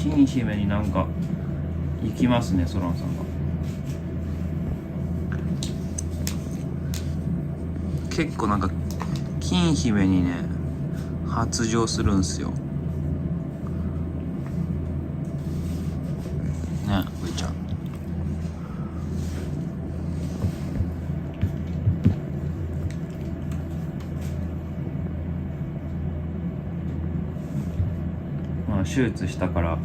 金姫になんか行きますね、ソランさんが。結構なんか金姫にね発情するんすよね。ういちゃん、まあ手術したから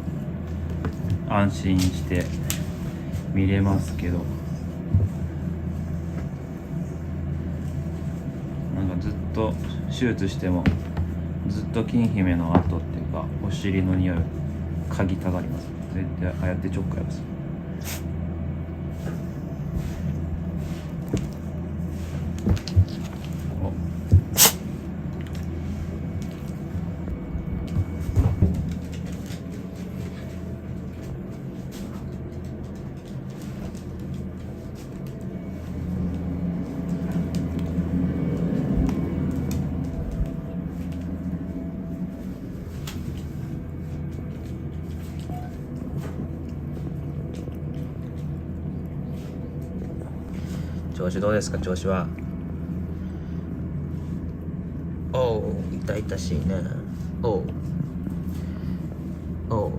安心して見れますけど、なんかずっと手術してもずっと金姫の跡っていうかお尻の匂い嗅ぎたがります。絶対ああやってちょっかいます。調子どうですか？調子は。おう、痛々しいね。おうおう。